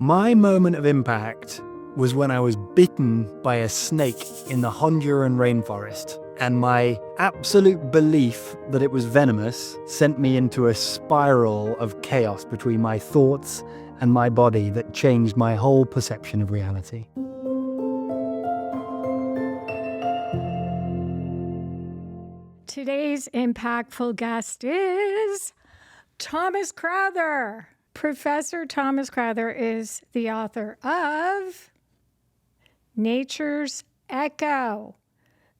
My moment of impact was when I was bitten by a snake in the Honduran rainforest, and my absolute belief that it was venomous sent me into a spiral of chaos between my thoughts and my body that changed my whole perception of reality. Today's impactful guest is Thomas Crowther. Professor Thomas Crowther is the author of Nature's Echo,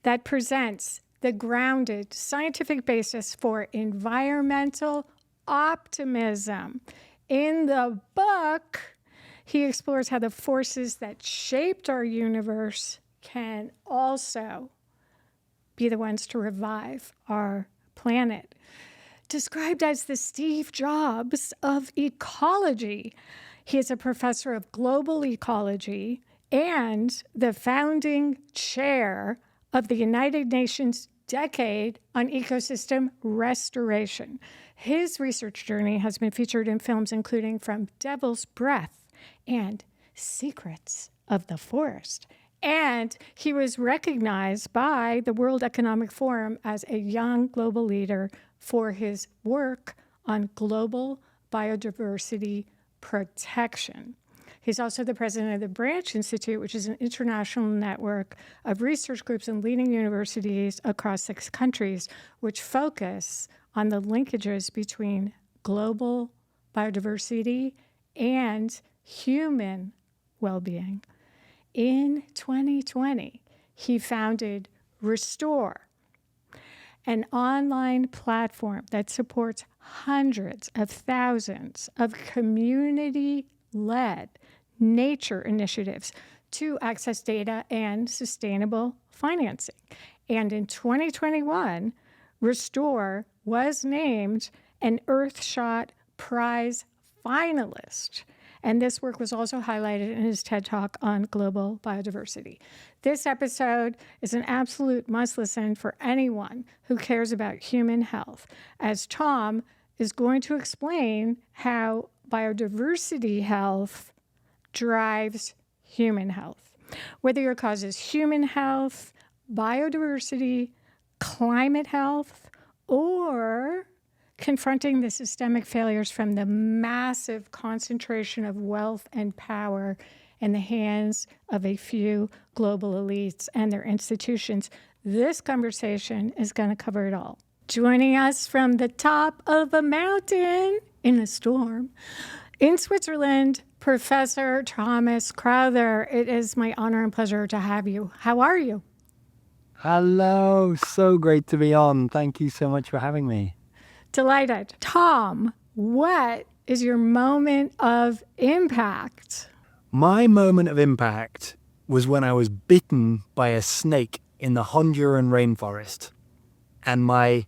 that presents the grounded scientific basis for environmental optimism. In the book, he explores how the forces that shaped our universe can also be the ones to revive our planet. Described as the Steve Jobs of ecology, he is a professor of global ecology and the founding chair of the United Nations Decade on Ecosystem Restoration. His research journey has been featured in films including From Devil's Breath and Secrets of the Forest. And he was recognized by the World Economic Forum as a young global leader for his work on global biodiversity protection. He's also the president of the Branch Institute, which is an international network of research groups and leading universities across 6 countries, which focus on the linkages between global biodiversity and human well-being. In 2020, he founded Restore, an online platform that supports hundreds of thousands of community-led nature initiatives to access data and sustainable financing. And in 2021, Restore was named an Earthshot Prize finalist. And this work was also highlighted in his TED Talk on global biodiversity. This episode is an absolute must-listen for anyone who cares about human health, as Tom is going to explain how biodiversity health drives human health. Whether your cause is human health, biodiversity, climate health, or confronting the systemic failures from the massive concentration of wealth and power in the hands of a few global elites and their institutions, this conversation is going to cover it all. Joining us from the top of a mountain in a storm in Switzerland, Professor Thomas Crowther. It is my honor and pleasure to have you. How are you? Hello, so great to be on. Thank you so much for having me. Delighted. Tom, what is your moment of impact? My moment of impact was when I was bitten by a snake in the Honduran rainforest, and my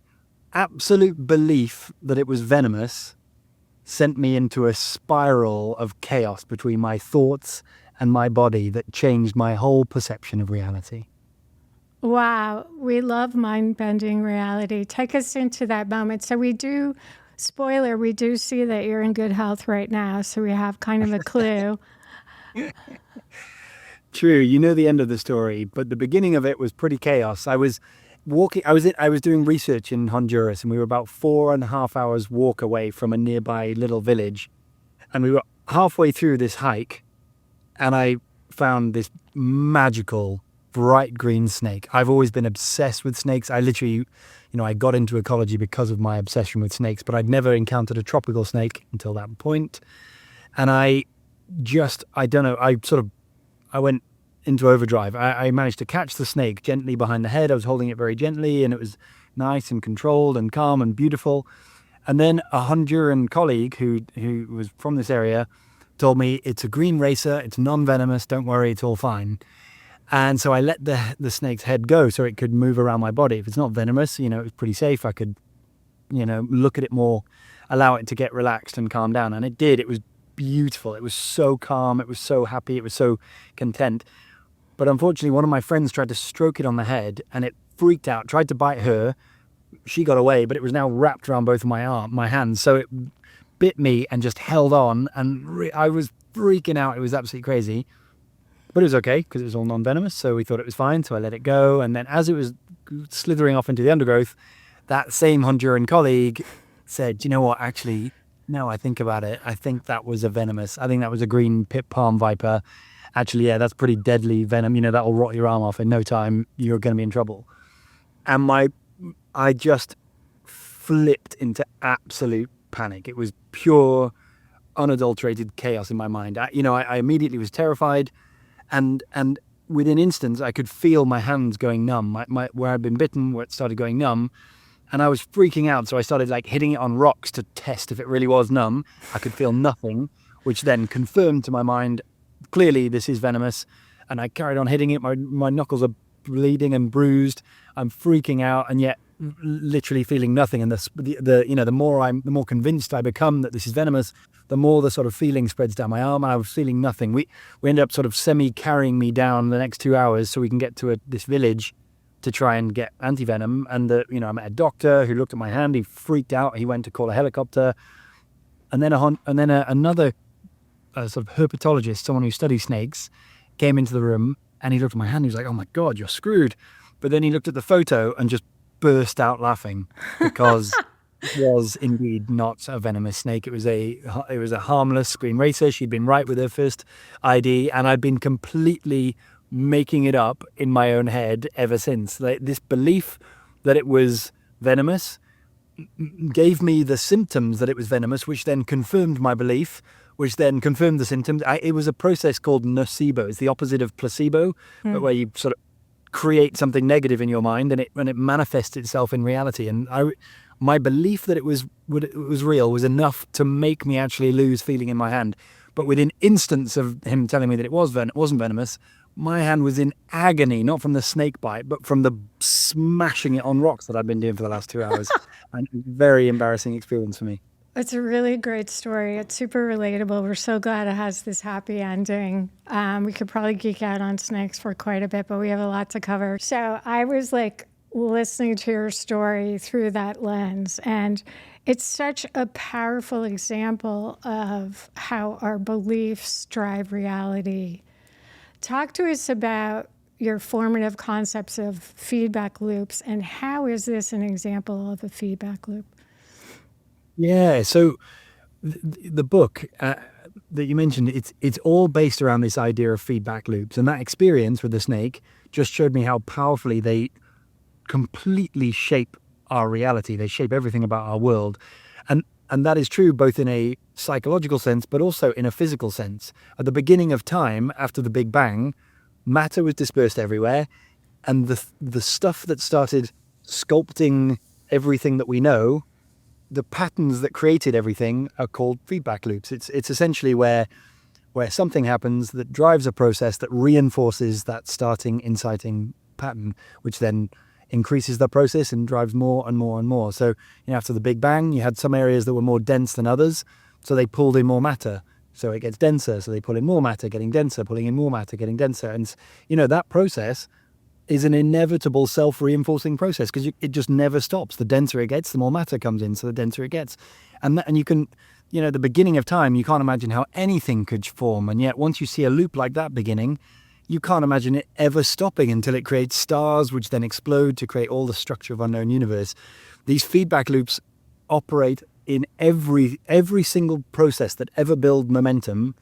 absolute belief that it was venomous sent me into a spiral of chaos between my thoughts and my body that changed my whole perception of reality. Wow, we love mind-bending reality. Take us into that moment. So we do see that you're in good health right now, so we have kind of a clue. True, you know the end of the story, but the beginning of it was pretty chaos. I was doing research in Honduras, and we were about 4.5 hours walk away from a nearby little village. And we were halfway through this hike, and I found this magical bright green snake. I've always been obsessed with snakes. I literally, I got into ecology because of my obsession with snakes, but I'd never encountered a tropical snake until that point. And I went into overdrive. I managed to catch the snake gently behind the head. I was holding it very gently, and it was nice and controlled and calm and beautiful. And then a Honduran colleague who was from this area told me, it's a green racer, it's non-venomous, don't worry, it's all fine. And so I let the snake's head go so it could move around my body. If it's not venomous, it was pretty safe. I could, look at it more, allow it to get relaxed and calm down. And it did. It was beautiful. It was so calm. It was so happy. It was so content. But unfortunately, one of my friends tried to stroke it on the head, and it freaked out, tried to bite her. She got away, but it was now wrapped around both of my hands. So it bit me and just held on. And I was freaking out. It was absolutely crazy. But it was okay because it was all non-venomous. So we thought it was fine. So I let it go. And then as it was slithering off into the undergrowth, that same Honduran colleague said, you know what, actually, no, I think about it. I think that was I think that was a green pit palm viper. Actually, yeah, that's pretty deadly venom. That'll rot your arm off in no time. You're going to be in trouble. And I just flipped into absolute panic. It was pure, unadulterated chaos in my mind. I immediately was terrified, and within instants, I could feel my hands going numb. Where I'd been bitten, where it started going numb, and I was freaking out. So I started hitting it on rocks to test if it really was numb. I could feel nothing, which then confirmed to my mind, clearly this is venomous. And I carried on hitting it. My knuckles are bleeding and bruised. I'm freaking out, and yet literally feeling nothing. And the more convinced I become that this is venomous, the more the sort of feeling spreads down my arm, and I was feeling nothing. We ended up sort of carrying me down the next 2 hours so we can get to this village to try and get antivenom. And I met a doctor who looked at my hand. He freaked out. He went to call a helicopter, and then another sort of herpetologist, someone who studies snakes, came into the room, and he looked at my hand. He was like, "Oh my God, you're screwed." But then he looked at the photo and just burst out laughing because it was indeed not a venomous snake. It was a harmless green racer. She'd been right with her first ID, and I'd been completely making it up in my own head ever since. This belief that it was venomous gave me the symptoms that it was venomous, which then confirmed my belief, which then confirmed the symptoms. It was a process called nocebo. It's the opposite of placebo, but where you sort of create something negative in your mind and it manifests itself in reality. And my belief that it was real was enough to make me actually lose feeling in my hand. But within instants of him telling me that it wasn't venomous, my hand was in agony, not from the snake bite, but from the smashing it on rocks that I'd been doing for the last 2 hours. And very embarrassing experience for me. It's a really great story. It's super relatable. We're so glad it has this happy ending. We could probably geek out on snakes for quite a bit, but we have a lot to cover. So I was listening to your story through that lens, and it's such a powerful example of how our beliefs drive reality. Talk to us about your formative concepts of feedback loops, and how is this an example of a feedback loop? Yeah, so the book that you mentioned, it's all based around this idea of feedback loops. And that experience with the snake just showed me how powerfully they completely shape our reality. They shape everything about our world. And that is true both in a psychological sense, but also in a physical sense. At the beginning of time, after the Big Bang, matter was dispersed everywhere. And the stuff that started sculpting everything that we know, the patterns that created everything, are called feedback loops. It's essentially where something happens that drives a process that reinforces that starting inciting pattern, which then increases the process and drives more and more and more. So after the Big Bang, you had some areas that were more dense than others, so they pulled in more matter. So it gets denser, so they pull in more matter, getting denser, pulling in more matter, getting denser. And that process is an inevitable self-reinforcing process because it just never stops. The denser it gets, the more matter comes in, so the denser it gets. And you can, the beginning of time, you can't imagine how anything could form. And yet once you see a loop like that beginning, you can't imagine it ever stopping until it creates stars, which then explode to create all the structure of unknown universe. These feedback loops operate in every single process that ever built momentum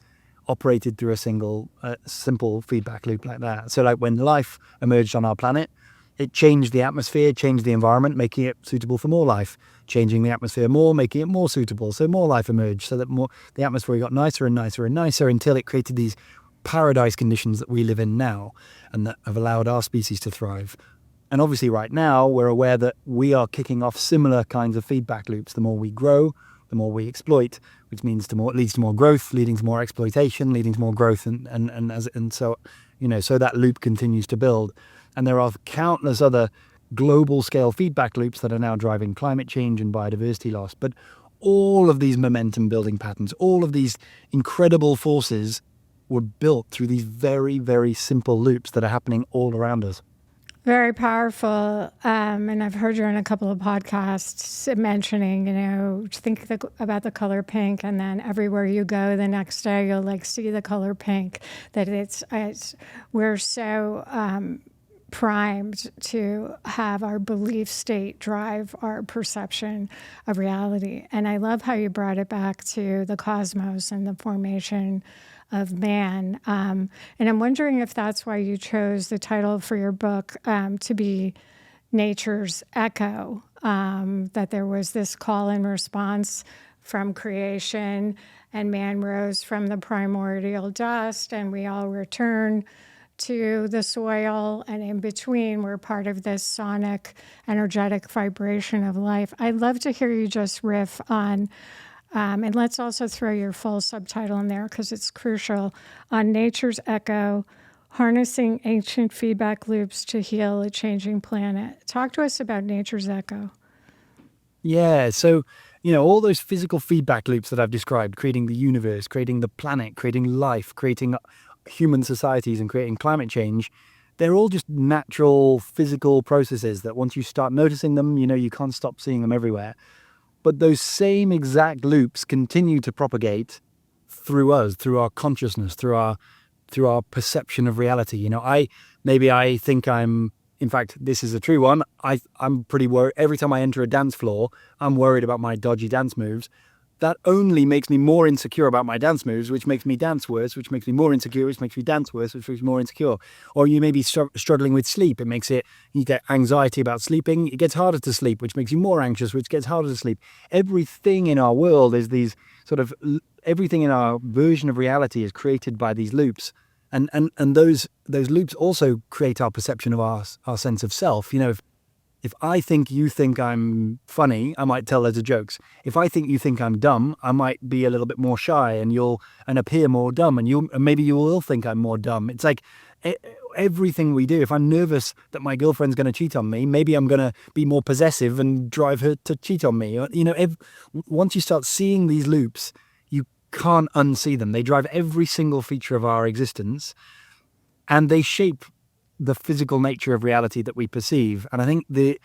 operated through a single simple feedback loop like that. So when life emerged on our planet, it changed the atmosphere, changed the environment, making it suitable for more life, changing the atmosphere more, making it more suitable. So more life emerged, so that the atmosphere got nicer and nicer and nicer until it created these paradise conditions that we live in now and that have allowed our species to thrive. And obviously right now we're aware that we are kicking off similar kinds of feedback loops. The more we grow, the more we exploit, which means leads to more growth, leading to more exploitation, leading to more growth, and so so that loop continues to build. And there are countless other global scale feedback loops that are now driving climate change and biodiversity loss. But all of these momentum building patterns, all of these incredible forces were built through these very, very simple loops that are happening all around us. Very powerful. And I've heard you on a couple of podcasts mentioning, think about the color pink, and then everywhere you go the next day, you'll like see the color pink. That we're so primed to have our belief state drive our perception of reality. And I love how you brought it back to the cosmos and the formation of man. And I'm wondering if that's why you chose the title for your book to be Nature's Echo, that there was this call and response from creation, and man rose from the primordial dust, and we all return to the soil, and in between we're part of this sonic energetic vibration of life. I'd love to hear you just riff on and let's also throw your full subtitle in there because it's crucial, on Nature's Echo, harnessing ancient feedback loops to heal a changing planet. Talk to us about Nature's Echo. Yeah, so, all those physical feedback loops that I've described, creating the universe, creating the planet, creating life, creating human societies, and creating climate change, they're all just natural physical processes that once you start noticing them, you can't stop seeing them everywhere. But those same exact loops continue to propagate through us, through our consciousness, through our perception of reality. I think in fact, this is a true one. I'm pretty worried. Every time I enter a dance floor, I'm worried about my dodgy dance moves. That only makes me more insecure about my dance moves, which makes me dance worse, which makes me more insecure, which makes me dance worse, which makes me more insecure. Or you may be struggling with sleep. You get anxiety about sleeping. It gets harder to sleep, which makes you more anxious, which gets harder to sleep. Everything in our world is everything in our version of reality is created by these loops. And those loops also create our perception of our sense of self. If I think you think I'm funny, I might tell loads of jokes. If I think you think I'm dumb, I might be a little bit more shy and appear more dumb, and maybe you will think I'm more dumb. It's like everything we do. If I'm nervous that my girlfriend's going to cheat on me, maybe I'm going to be more possessive and drive her to cheat on me. Once you start seeing these loops, you can't unsee them. They drive every single feature of our existence, and they shape the physical nature of reality that we perceive. And I think the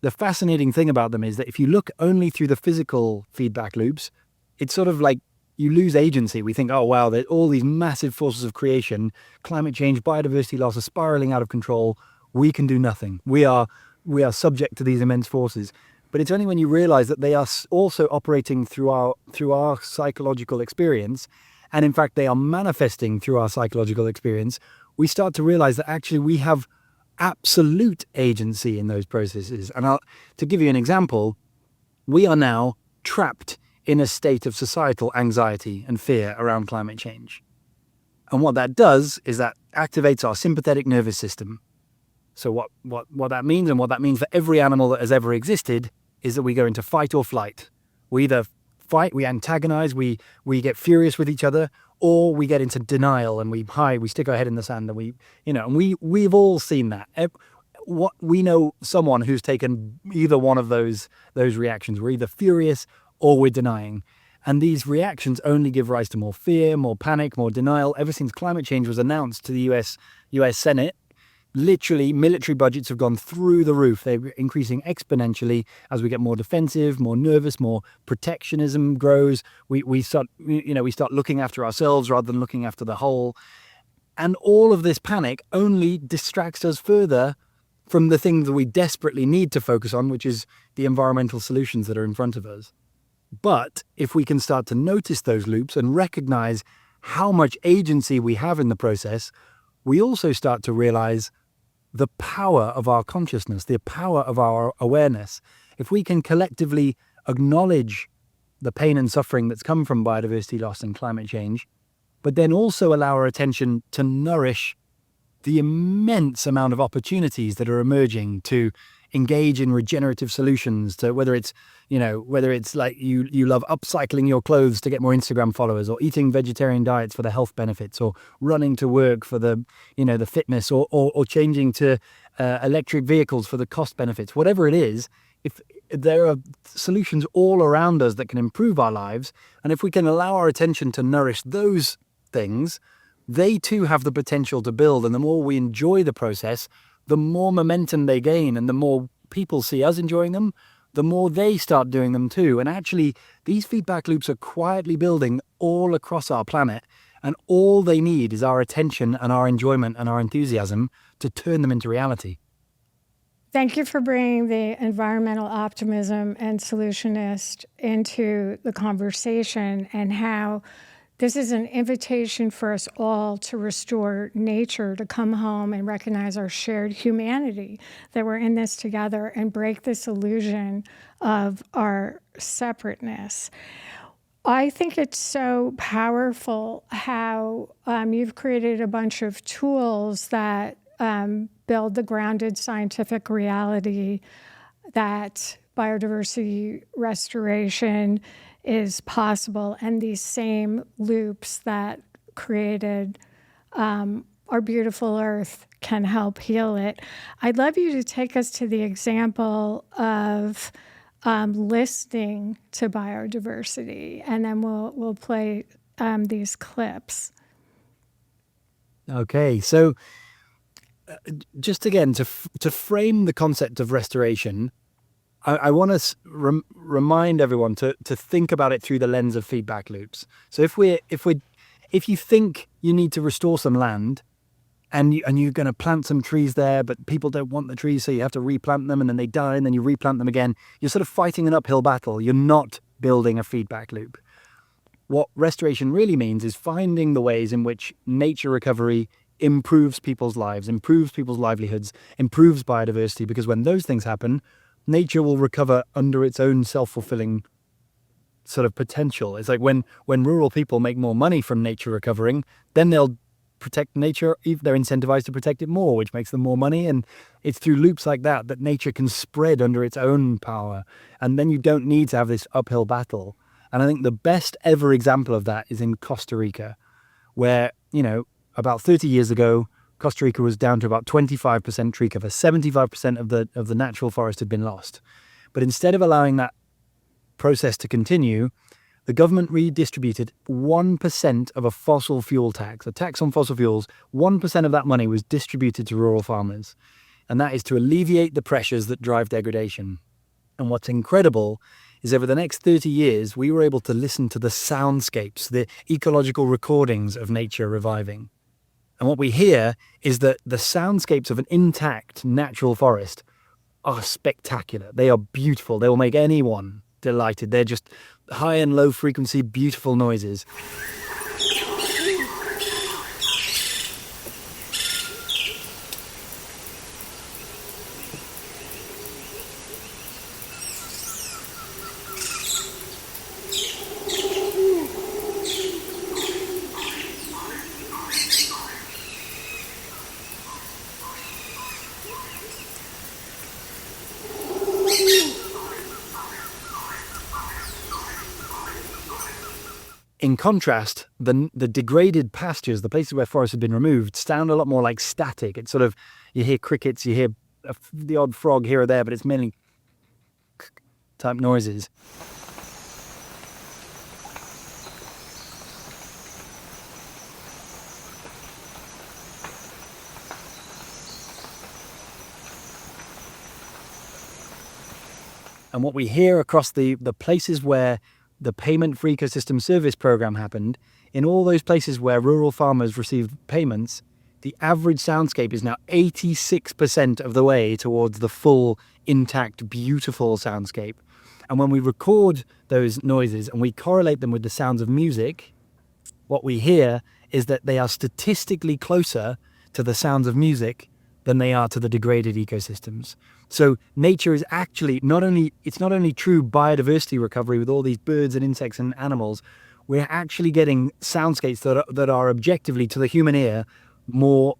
fascinating thing about them is that if you look only through the physical feedback loops, it's sort of like you lose agency. We think, oh, wow, that all these massive forces of creation, climate change, biodiversity loss are spiraling out of control. We can do nothing. We are subject to these immense forces. But it's only when you realize that they are also operating through our psychological experience, and in fact they are manifesting through our psychological experience, we start to realize that actually we have absolute agency in those processes. And to give you an example, we are now trapped in a state of societal anxiety and fear around climate change. And what that does is that activates our sympathetic nervous system. So what that means, and what that means for every animal that has ever existed, is that we go into fight or flight. We either fight, we antagonize, we get furious with each other, or we get into denial and we hide, we stick our head in the sand, and we've all seen that. We know someone who's taken either one of those reactions. We're either furious or we're denying. And these reactions only give rise to more fear, more panic, more denial. Ever since climate change was announced to the US Senate, literally military budgets have gone through the roof. They're increasing exponentially as we get more defensive, more nervous, more protectionism grows. We start looking after ourselves rather than looking after the whole. And all of this panic only distracts us further from the thing that we desperately need to focus on, which is the environmental solutions that are in front of us. But if we can start to notice those loops and recognize how much agency we have in the process, we also start to realize the power of our consciousness, the power of our awareness. If we can collectively acknowledge the pain and suffering that's come from biodiversity loss and climate change, but then also allow our attention to nourish the immense amount of opportunities that are emerging to engage in regenerative solutions, to whether it's like you love upcycling your clothes to get more Instagram followers, or eating vegetarian diets for the health benefits, or running to work for the fitness, or changing to electric vehicles for the cost benefits. Whatever it is, if there are solutions all around us that can improve our lives, and if we can allow our attention to nourish those things, they too have the potential to build. And the more we enjoy the process, the more momentum they gain and the more people see us enjoying them, the more they start doing them too. And actually, these feedback loops are quietly building all across our planet, and all they need is our attention and our enjoyment and our enthusiasm to turn them into reality. Thank you for bringing the environmental optimism and solutionist into the conversation, and how this is an invitation for us all to restore nature, to come home and recognize our shared humanity, that we're in this together, and break this illusion of our separateness. I think it's so powerful how you've created a bunch of tools that build the grounded scientific reality that biodiversity restoration is possible, and these same loops that created our beautiful earth can help heal it. I'd love you to take us to the example of listening to biodiversity, and then we'll play these clips. Okay, so just again, to frame the concept of restoration, I want to remind everyone to think about it through the lens of feedback loops. So if you think you need to restore some land, and you're going to plant some trees there, but people don't want the trees, so you have to replant them, and then they die, and then you replant them again. You're sort of fighting an uphill battle. You're not building a feedback loop. What restoration really means is finding the ways in which nature recovery improves people's lives, improves people's livelihoods, improves biodiversity, because when those things happen, nature will recover under its own self-fulfilling sort of potential. It's like when rural people make more money from nature recovering, then they'll protect nature. They're incentivized to protect it more, which makes them more money. And it's through loops like that that nature can spread under its own power. And then you don't need to have this uphill battle. And I think the best ever example of that is in Costa Rica, where, about 30 years ago, Costa Rica was down to about 25% tree cover. 75% of the natural forest had been lost. But instead of allowing that process to continue, the government redistributed 1% of a fossil fuel tax, a tax on fossil fuels. 1% of that money was distributed to rural farmers. And that is to alleviate the pressures that drive degradation. And what's incredible is over the next 30 years, we were able to listen to the soundscapes, the ecological recordings of nature reviving. And what we hear is that the soundscapes of an intact natural forest are spectacular. They are beautiful. They will make anyone delighted. They're just high and low frequency, beautiful noises. In contrast, the degraded pastures, the places where forests have been removed, sound a lot more like static. It's sort of, you hear crickets, you hear the odd frog here or there, but it's mainly type noises. And what we hear across the places where the Payment for Ecosystem Service program happened, in all those places where rural farmers received payments, the average soundscape is now 86% of the way towards the full, intact, beautiful soundscape. And when we record those noises and we correlate them with the sounds of music, what we hear is that they are statistically closer to the sounds of music than they are to the degraded ecosystems. So nature is actually not only true biodiversity recovery with all these birds and insects and animals, we're actually getting soundscapes that are objectively to the human ear more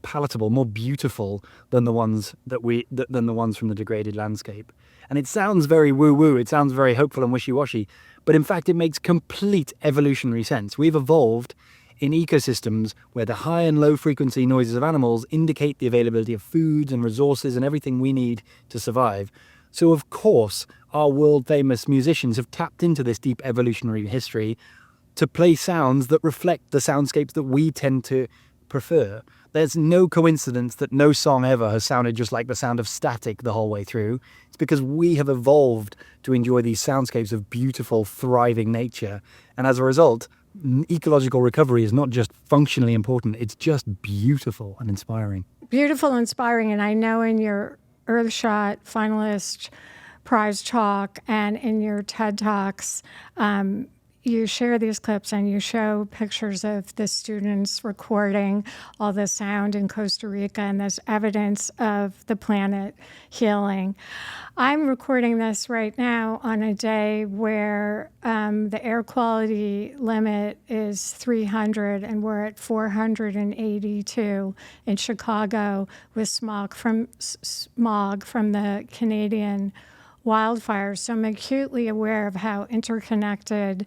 palatable, more beautiful than the ones than the ones from the degraded landscape. And it sounds very woo-woo, it sounds very hopeful and wishy-washy, but in fact it makes complete evolutionary sense. We've evolved in ecosystems where the high and low frequency noises of animals indicate the availability of foods and resources and everything we need to survive. So of course, our world famous musicians have tapped into this deep evolutionary history to play sounds that reflect the soundscapes that we tend to prefer. There's no coincidence that no song ever has sounded just like the sound of static the whole way through. It's because we have evolved to enjoy these soundscapes of beautiful, thriving nature. And as a result, ecological recovery is not just functionally important, it's just beautiful and inspiring. Beautiful, inspiring. And I know in your Earthshot finalist prize talk and in your TED Talks, you share these clips and you show pictures of the students recording all the sound in Costa Rica, and there's evidence of the planet healing. I'm recording this right now on a day where the air quality limit is 300 and we're at 482 in Chicago with smog from the Canadian wildfires. So I'm acutely aware of how interconnected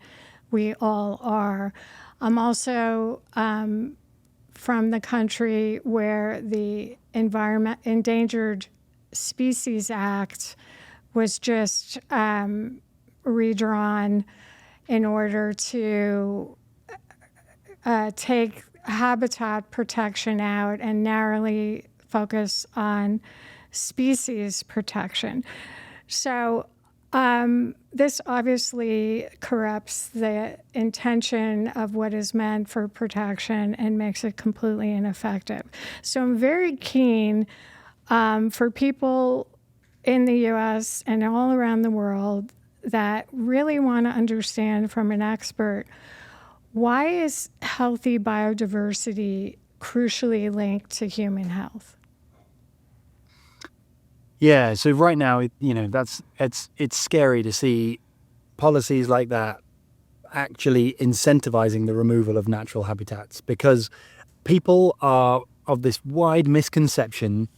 we all are. I'm also from the country where the Endangered Species Act was just redrawn in order to take habitat protection out and narrowly focus on species protection. So this obviously corrupts the intention of what is meant for protection and makes it completely ineffective. So I'm very keen for people in the U.S. and all around the world that really want to understand from an expert, why is healthy biodiversity crucially linked to human health? Yeah, so right now, it's scary to see policies like that actually incentivizing the removal of natural habitats, because people are of this wide misconception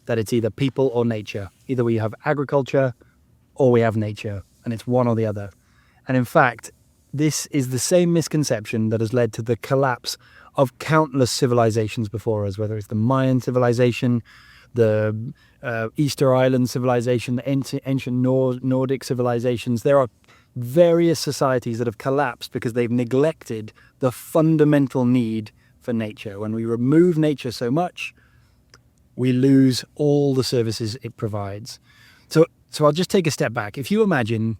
that it's either people or nature. Either we have agriculture or we have nature, and it's one or the other. And in fact, this is the same misconception that has led to the collapse of countless civilizations before us, whether it's the Mayan civilization, the Easter Island civilization, the ancient Nordic civilizations. There are various societies that have collapsed because they've neglected the fundamental need for nature. When we remove nature so much, we lose all the services it provides. So I'll just take a step back. If you imagine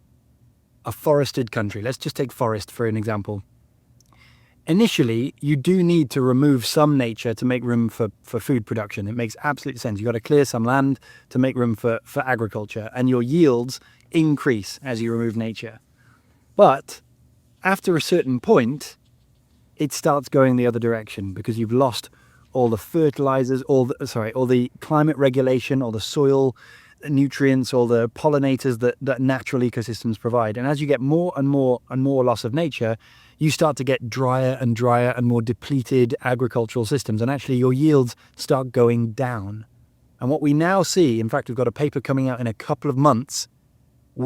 a forested country, let's just take forest for an example. Initially, you do need to remove some nature to make room for food production. It makes absolute sense. You've got to clear some land to make room for agriculture, and your yields increase as you remove nature. But after a certain point, it starts going the other direction because you've lost all the fertilizers, all the climate regulation, all the soil nutrients, all the pollinators that natural ecosystems provide. And as you get more and more and more loss of nature, you start to get drier and drier and more depleted agricultural systems. And actually your yields start going down. And what we now see, in fact, we've got a paper coming out in a couple of months.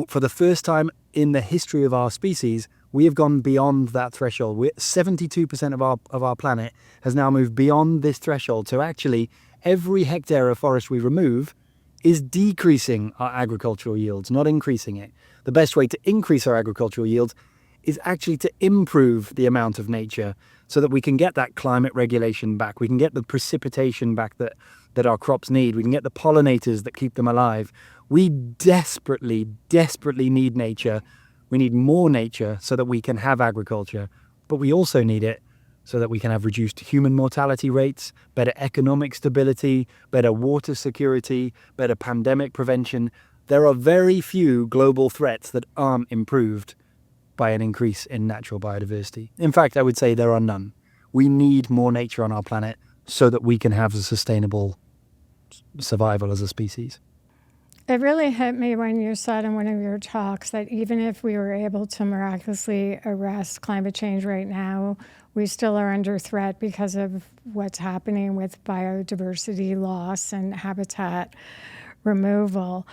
For the first time in the history of our species, we have gone beyond that threshold. 72% of our planet has now moved beyond this threshold. So actually, every hectare of forest we remove is decreasing our agricultural yields, not increasing it. The best way to increase our agricultural yields is actually to improve the amount of nature so that we can get that climate regulation back. We can get the precipitation back that our crops need. We can get the pollinators that keep them alive. We desperately, desperately need nature. We need more nature so that we can have agriculture, but we also need it so that we can have reduced human mortality rates, better economic stability, better water security, better pandemic prevention. There are very few global threats that aren't improved by an increase in natural biodiversity. In fact, I would say there are none. We need more nature on our planet so that we can have a sustainable survival as a species. It really hit me when you said in one of your talks that even if we were able to miraculously arrest climate change right now, we still are under threat because of what's happening with biodiversity loss and habitat removal.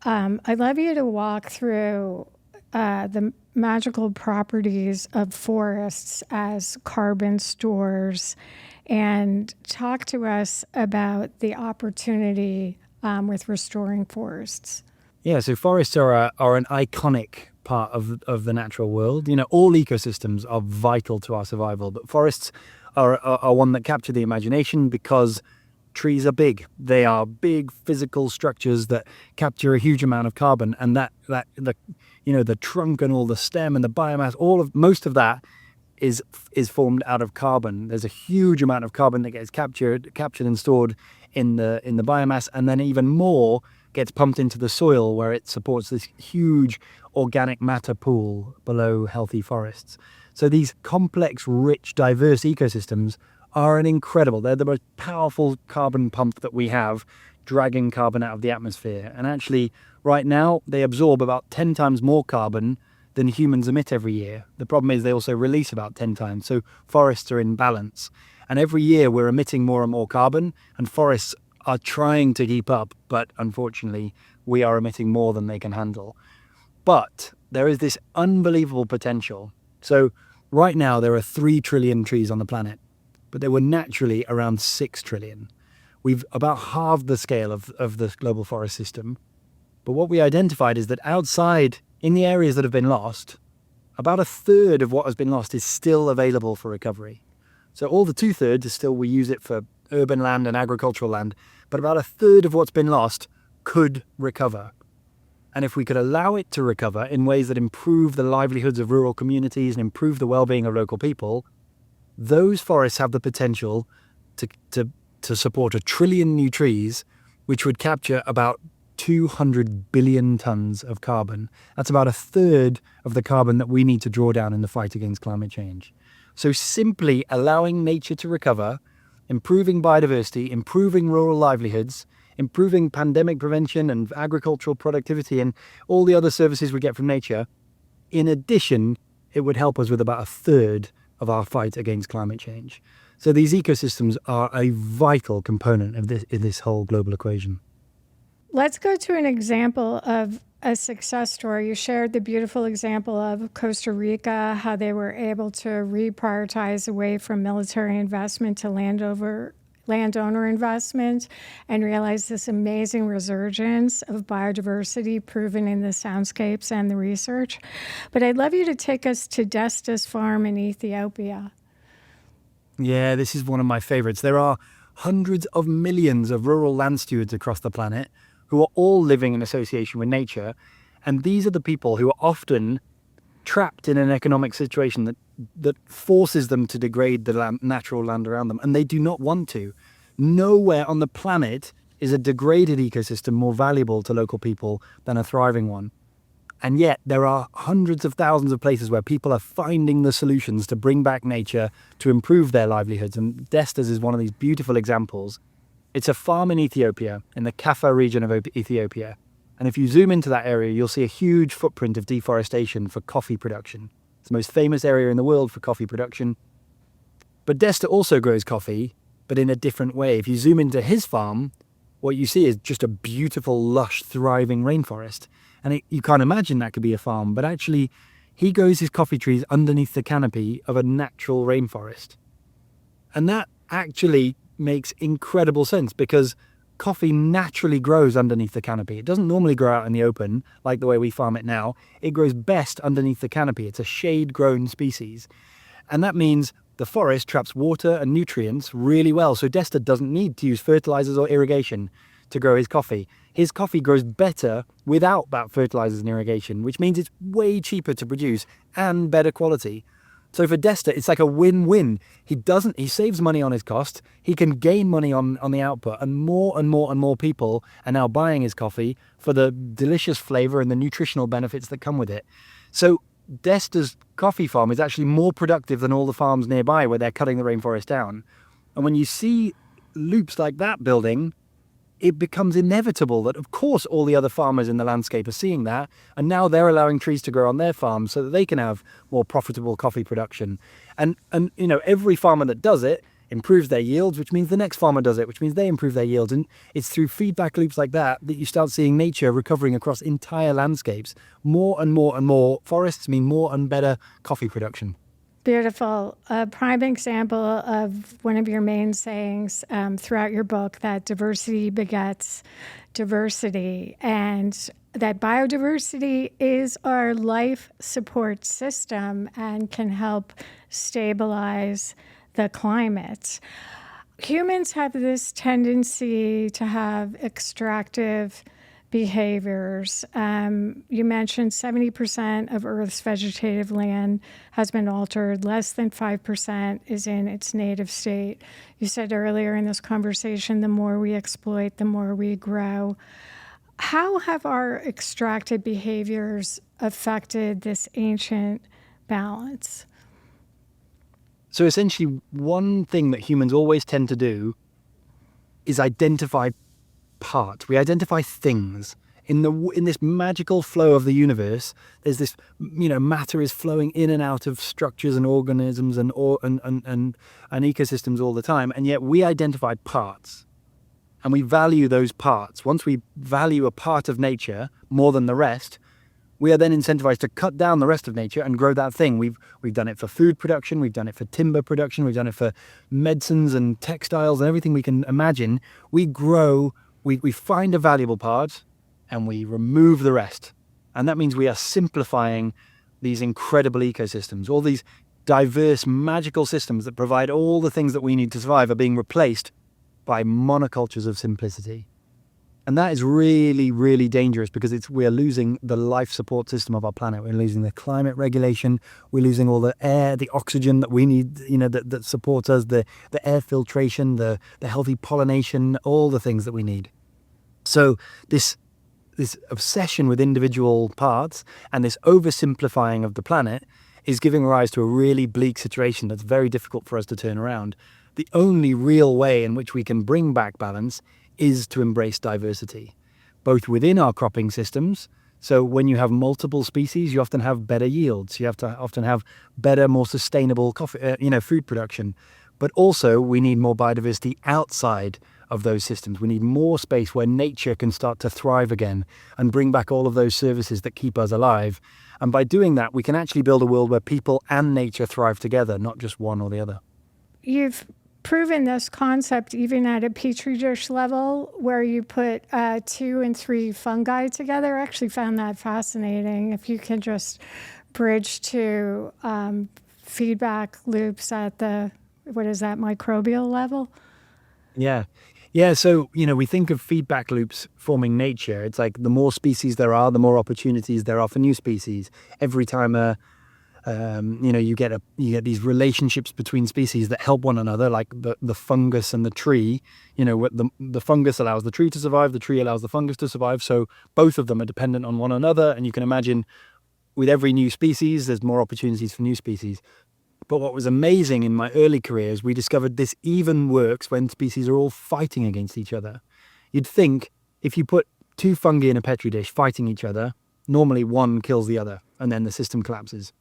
I'd love you to walk through the magical properties of forests as carbon stores and talk to us about the opportunity with restoring forests. Yeah, so forests are an iconic part of the natural world. You know, all ecosystems are vital to our survival, but forests are one that capture the imagination because trees are big. They are big physical structures that capture a huge amount of carbon, and the trunk and all the stem and the biomass, most of that is formed out of carbon. There's a huge amount of carbon that gets captured and stored in the biomass, and then even more gets pumped into the soil where it supports this huge organic matter pool below healthy forests. So these complex, rich, diverse ecosystems are they're the most powerful carbon pump that we have, dragging carbon out of the atmosphere. And actually, right now, they absorb about 10 times more carbon than humans emit every year. The problem is they also release about 10 times. So forests are in balance. And every year we're emitting more and more carbon, and forests are trying to keep up, but unfortunately, we are emitting more than they can handle. But there is this unbelievable potential. So right now, there are 3 trillion trees on the planet, but there were naturally around 6 trillion. We've about halved the scale of the global forest system. But what we identified is that outside, in the areas that have been lost, about a third of what has been lost is still available for recovery. So all the 2/3 is still, we use it for urban land and agricultural land, but about a third of what's been lost could recover. And if we could allow it to recover in ways that improve the livelihoods of rural communities and improve the well-being of local people, those forests have the potential to support 1 trillion new trees, which would capture about 200 billion tons of carbon. That's about a third of the carbon that we need to draw down in the fight against climate change. So simply allowing nature to recover, improving biodiversity, improving rural livelihoods, improving pandemic prevention and agricultural productivity and all the other services we get from nature, in addition, it would help us with about a third of our fight against climate change. So these ecosystems are a vital component of this whole global equation. Let's go to an example of a success story. You shared the beautiful example of Costa Rica, how they were able to reprioritize away from military investment to landowner investment and realize this amazing resurgence of biodiversity proven in the soundscapes and the research. But I'd love you to take us to Desta's farm in Ethiopia. Yeah, this is one of my favorites. There are hundreds of millions of rural land stewards across the planet who are all living in association with nature. And these are the people who are often trapped in an economic situation that forces them to degrade the natural land around them. And they do not want to. Nowhere on the planet is a degraded ecosystem more valuable to local people than a thriving one. And yet there are hundreds of thousands of places where people are finding the solutions to bring back nature, to improve their livelihoods. And Desta's is one of these beautiful examples. It's a farm in Ethiopia, in the Kaffa region of Ethiopia. And if you zoom into that area, you'll see a huge footprint of deforestation for coffee production. It's the most famous area in the world for coffee production. But Desta also grows coffee, but in a different way. If you zoom into his farm, what you see is just a beautiful, lush, thriving rainforest. And you can't imagine that could be a farm, but actually he grows his coffee trees underneath the canopy of a natural rainforest. And that actually makes incredible sense because coffee naturally grows underneath the canopy. It doesn't normally grow out in the open like the way we farm it now. It grows best underneath the canopy. It's a shade-grown species. And that means the forest traps water and nutrients really well. So Desta doesn't need to use fertilizers or irrigation to grow his coffee. His coffee grows better without that fertilizers and irrigation, which means it's way cheaper to produce and better quality. So for Desta, it's like a win-win. He saves money on his cost, he can gain money on the output, and more people are now buying his coffee for the delicious flavor and the nutritional benefits that come with it. So Desta's coffee farm is actually more productive than all the farms nearby where they're cutting the rainforest down. And when you see loops like that building, it becomes inevitable that, of course, all the other farmers in the landscape are seeing that, and now they're allowing trees to grow on their farms so that they can have more profitable coffee production. And every farmer that does it improves their yields, which means the next farmer does it, which means they improve their yields. And it's through feedback loops like that you start seeing nature recovering across entire landscapes. More and more forests mean more and better coffee production. Beautiful. A prime example of one of your main sayings throughout your book, that diversity begets diversity, and that biodiversity is our life support system and can help stabilize the climate. Humans have this tendency to have extractive behaviors. You mentioned 70% of Earth's vegetative land has been altered. Less than 5% is in its native state. You said earlier in this conversation, the more we exploit, the more we grow. How have our extracted behaviors affected this ancient balance? So essentially, one thing that humans always tend to do is identify parts. We identify things. In this magical flow of the universe, there's this, matter is flowing in and out of structures and organisms and ecosystems all the time, and yet we identify parts. And we value those parts. Once we value a part of nature more than the rest, we are then incentivized to cut down the rest of nature and grow that thing. We've done it for food production, we've done it for timber production, we've done it for medicines and textiles and everything we can imagine. We grow, we find a valuable part and we remove the rest. And that means we are simplifying these incredible ecosystems. All these diverse, magical systems that provide all the things that we need to survive are being replaced by monocultures of simplicity. And that is really, really dangerous because we're losing the life support system of our planet. We're losing the climate regulation. We're losing all the air, the oxygen that we need, that supports us, the air filtration, the healthy pollination, all the things that we need. So this obsession with individual parts and this oversimplifying of the planet is giving rise to a really bleak situation that's very difficult for us to turn around. The only real way in which we can bring back balance is to embrace diversity, both within our cropping systems. So when you have multiple species, you often have better yields. You have to often have better, more sustainable food production. But also we need more biodiversity outside of those systems. We need more space where nature can start to thrive again and bring back all of those services that keep us alive. And by doing that, we can actually build a world where people and nature thrive together, not just one or the other. You've proven this concept even at a petri dish level where you put 2 and 3 fungi together. I actually found that fascinating. If you can just bridge to feedback loops at the, microbial level? Yeah. So, we think of feedback loops forming nature. It's like the more species there are, the more opportunities there are for new species. Every time you get these relationships between species that help one another, like the fungus and the tree. The fungus allows the tree to survive, the tree allows the fungus to survive. So both of them are dependent on one another. And you can imagine with every new species, there's more opportunities for new species. But what was amazing in my early career is we discovered this even works when species are all fighting against each other. You'd think if you put 2 fungi in a petri dish fighting each other, normally one kills the other and then the system collapses.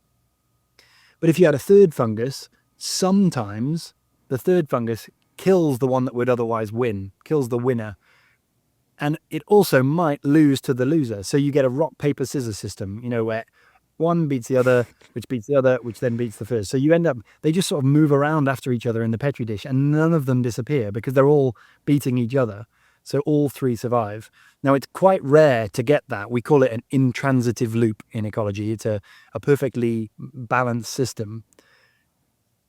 But if you had a third fungus, sometimes the third fungus kills the one that would otherwise win, kills the winner. And it also might lose to the loser. So you get a rock, paper, scissors system, where one beats the other, which then beats the first. So you end up, they just sort of move around after each other in the petri dish and none of them disappear because they're all beating each other. So all 3 survive. Now, it's quite rare to get that. We call it an intransitive loop in ecology. It's a perfectly balanced system.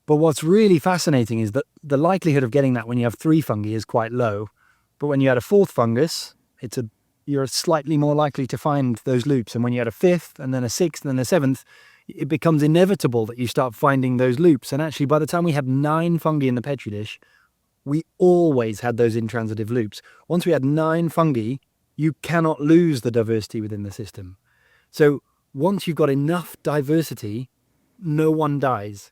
But what's really fascinating is that the likelihood of getting that when you have 3 fungi is quite low. But when you add a 4th fungus, you're slightly more likely to find those loops. And when you add a 5th and then a 6th and then a 7th, it becomes inevitable that you start finding those loops. And actually, by the time we had 9 fungi in the petri dish, we always had those intransitive loops. Once we had 9 fungi, you cannot lose the diversity within the system. So once you've got enough diversity, no one dies.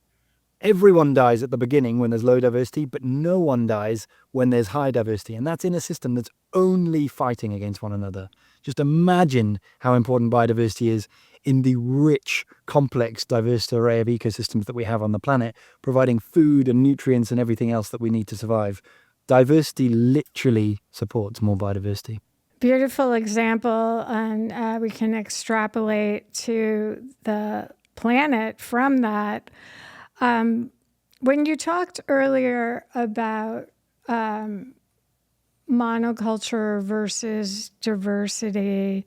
Everyone dies at the beginning when there's low diversity, but no one dies when there's high diversity. And that's in a system that's only fighting against one another. Just imagine how important biodiversity is in the rich, complex, diverse array of ecosystems that we have on the planet, providing food and nutrients and everything else that we need to survive. Diversity literally supports more biodiversity. Beautiful example, and we can extrapolate to the planet from that. When you talked earlier about monoculture versus diversity,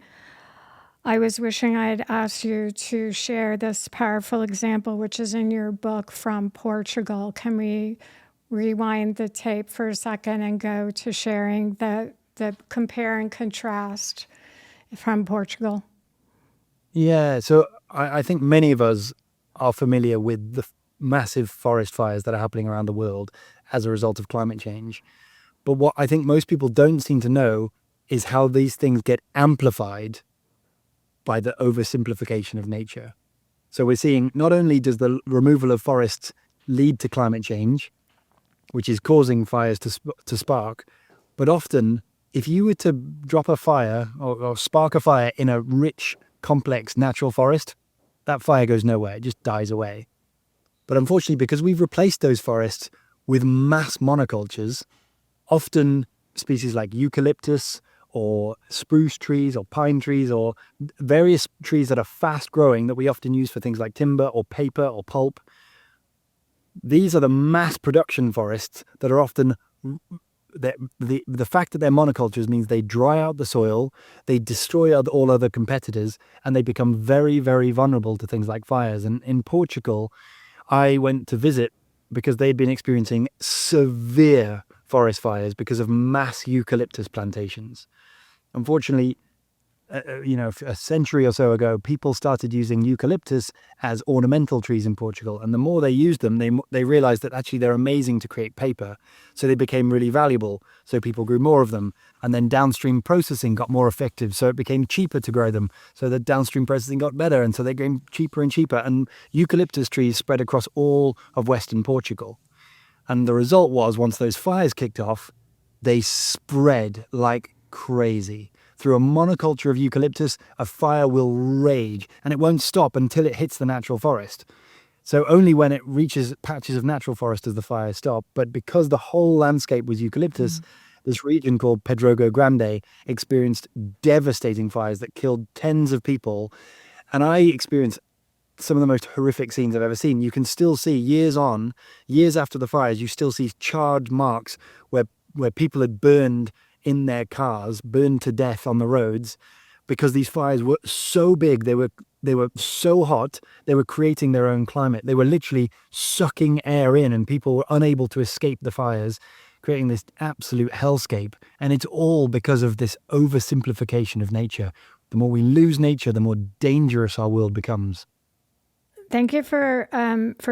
I was wishing I had asked you to share this powerful example, which is in your book from Portugal. Can we rewind the tape for a second and go to sharing the compare and contrast from Portugal? Yeah, so I think many of us are familiar with the massive forest fires that are happening around the world as a result of climate change. But what I think most people don't seem to know is how these things get amplified by the oversimplification of nature. So we're seeing not only does the removal of forests lead to climate change, which is causing fires to spark, but often if you were to drop a fire or spark a fire in a rich, complex natural forest, that fire goes nowhere, it just dies away. But unfortunately, because we've replaced those forests with mass monocultures, often species like eucalyptus or spruce trees or pine trees or various trees that are fast growing that we often use for things like timber or paper or pulp. These are the mass production forests that are often the fact that they're monocultures means they dry out the soil, they destroy all other competitors, and they become very, very vulnerable to things like fires. And in Portugal, I went to visit because they'd been experiencing severe forest fires because of mass eucalyptus plantations. Unfortunately, a century or so ago, people started using eucalyptus as ornamental trees in Portugal. And the more they used them, they realized that actually they're amazing to create paper. So they became really valuable. So people grew more of them. And then downstream processing got more effective. So it became cheaper to grow them. So the downstream processing got better. And so they became cheaper and cheaper. And eucalyptus trees spread across all of Western Portugal. And the result was, once those fires kicked off, they spread like crazy. Through a monoculture of eucalyptus, a fire will rage, and it won't stop until it hits the natural forest. So only when it reaches patches of natural forest does the fire stop. But because the whole landscape was eucalyptus, this region called Pedrogo Grande experienced devastating fires that killed tens of people. And I experienced some of the most horrific scenes I've ever seen. You can still see years after the fires, you still see charred marks where people had burned in their cars, burned to death on the roads, because these fires were so big, they were so hot, they were creating their own climate. They were literally sucking air in, and people were unable to escape the fires, creating this absolute hellscape. And it's all because of this oversimplification of nature. The more we lose nature, the more dangerous our world becomes. Thank you for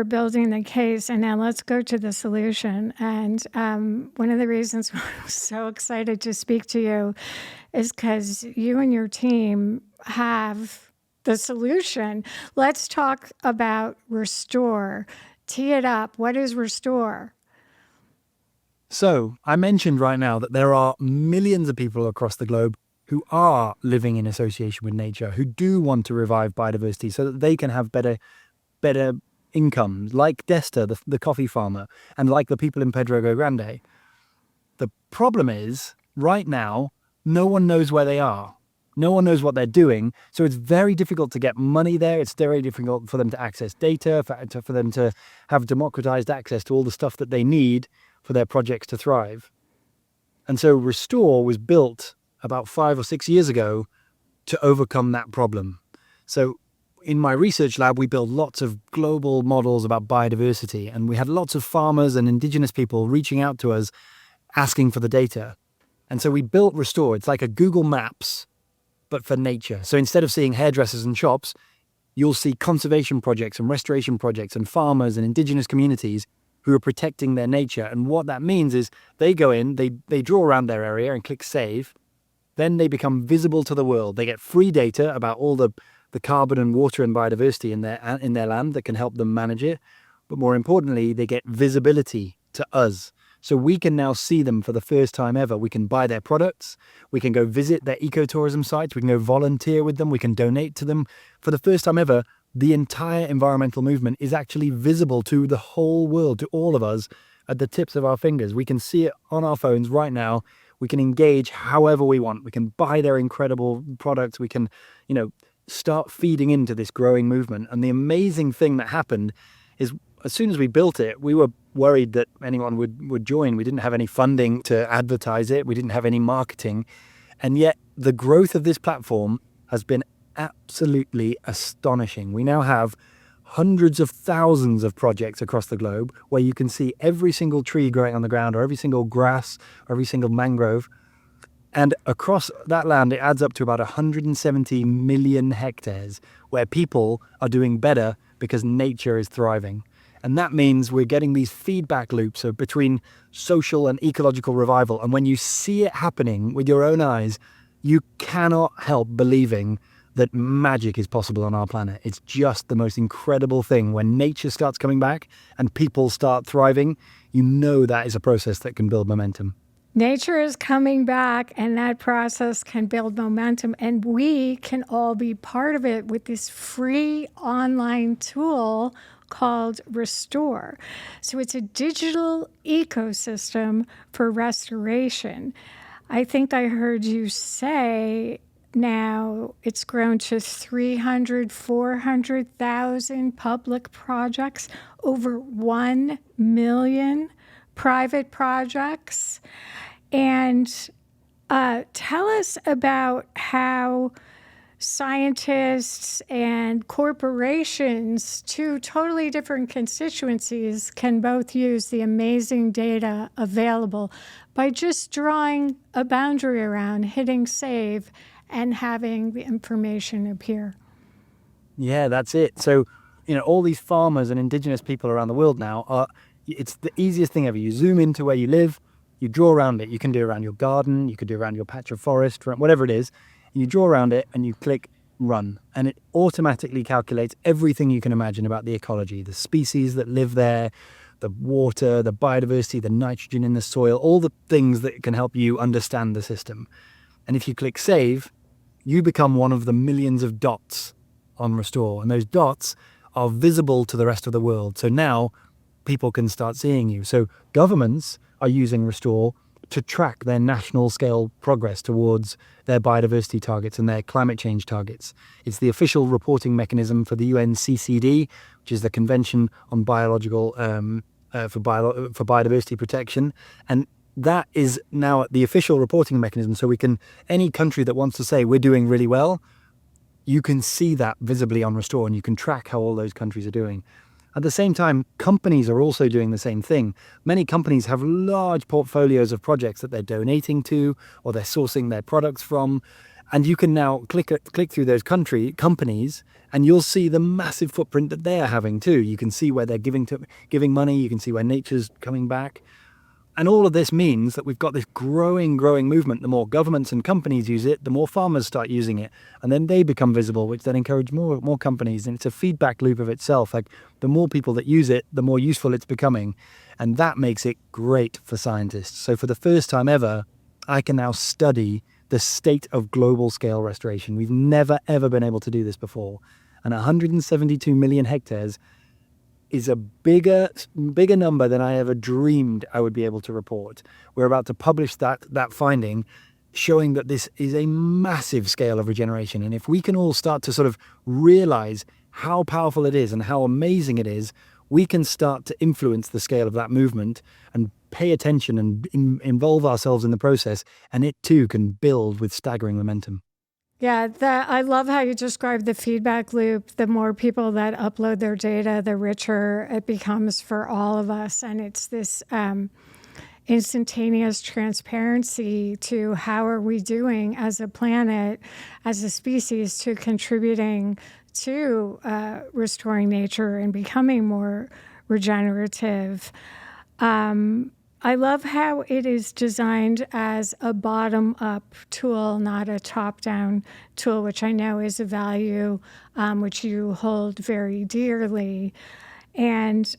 building the case, and now let's go to the solution. And one of the reasons I'm so excited to speak to you is because you and your team have the solution. Let's talk about Restore. Tee it up. What is Restore? So I mentioned right now that there are millions of people across the globe who are living in association with nature, who do want to revive biodiversity so that they can have better incomes, like Desta, the coffee farmer, and like the people in Pedrogo Grande. The problem is, right now, no one knows where they are. No one knows what they're doing, so it's very difficult to get money there. It's very difficult for them to access data, for them to have democratized access to all the stuff that they need for their projects to thrive. And so Restore was built about 5 or 6 years ago to overcome that problem. So in my research lab, we built lots of global models about biodiversity, and we had lots of farmers and indigenous people reaching out to us asking for the data. And so we built Restore. It's like a Google Maps, but for nature. So instead of seeing hairdressers and shops, you'll see conservation projects and restoration projects and farmers and indigenous communities who are protecting their nature. And what that means is they go in, they draw around their area and click save. Then they become visible to the world. They get free data about all the carbon and water and biodiversity in their land that can help them manage it. But more importantly, they get visibility to us. So we can now see them for the first time ever. We can buy their products. We can go visit their ecotourism sites. We can go volunteer with them. We can donate to them. For the first time ever, the entire environmental movement is actually visible to the whole world, to all of us at the tips of our fingers. We can see it on our phones right now. We can engage however we want. We can buy their incredible products. We can, start feeding into this growing movement. And the amazing thing that happened is as soon as we built it, we were worried that anyone would join. We didn't have any funding to advertise it. We didn't have any marketing. And yet the growth of this platform has been absolutely astonishing. We now have hundreds of thousands of projects across the globe where you can see every single tree growing on the ground, or every single grass, or every single mangrove. And across that land, it adds up to about 170 million hectares where people are doing better because nature is thriving. And that means we're getting these feedback loops between social and ecological revival. And when you see it happening with your own eyes, you cannot help believing that magic is possible on our planet. It's just the most incredible thing. When nature starts coming back and people start thriving, you know that is a process that can build momentum. Nature is coming back, and that process can build momentum, and we can all be part of it with this free online tool called Restore. So it's a digital ecosystem for restoration. I think I heard you say now it's grown to 300, 400,000 public projects, over 1 million private projects. And tell us about how scientists and corporations, two totally different constituencies, can both use the amazing data available by just drawing a boundary around, hitting save, and having the information appear. Yeah, that's it. So, all these farmers and indigenous people around the world now it's the easiest thing ever. You zoom into where you live, you draw around it. You can do it around your garden, you could do it around your patch of forest, whatever it is. You draw around it and you click run, and it automatically calculates everything you can imagine about the ecology, the species that live there, the water, the biodiversity, the nitrogen in the soil, all the things that can help you understand the system. And if you click save, you become one of the millions of dots on Restore, and those dots are visible to the rest of the world. So now people can start seeing you. So governments are using Restore to track their national scale progress towards their biodiversity targets and their climate change targets. It's the official reporting mechanism for the UNCCD, which is the Convention on Biological for Biodiversity Protection. And that is now the official reporting mechanism. So any country that wants to say we're doing really well, you can see that visibly on Restore, and you can track how all those countries are doing. At the same time, companies are also doing the same thing. Many companies have large portfolios of projects that they're donating to, or they're sourcing their products from. And you can now click through those companies, and you'll see the massive footprint that they're having too. You can see where they're giving money. You can see where nature's coming back. And all of this means that we've got this growing movement. The more governments and companies use it, the more farmers start using it. And then they become visible, which then encourage more companies. And it's a feedback loop of itself. Like, the more people that use it, the more useful it's becoming. And that makes it great for scientists. So for the first time ever, I can now study the state of global scale restoration. We've never, ever been able to do this before. And 172 million hectares is a bigger number than I ever dreamed I would be able to report. We're about to publish that finding, showing that this is a massive scale of regeneration. And if we can all start to sort of realize how powerful it is and how amazing it is, we can start to influence the scale of that movement and pay attention and involve ourselves in the process. And it too can build with staggering momentum. Yeah, I love how you describe the feedback loop. The more people that upload their data, the richer it becomes for all of us. And it's this instantaneous transparency to how are we doing as a planet, as a species, to contributing to restoring nature and becoming more regenerative. I love how it is designed as a bottom-up tool, not a top-down tool, which I know is a value which you hold very dearly. And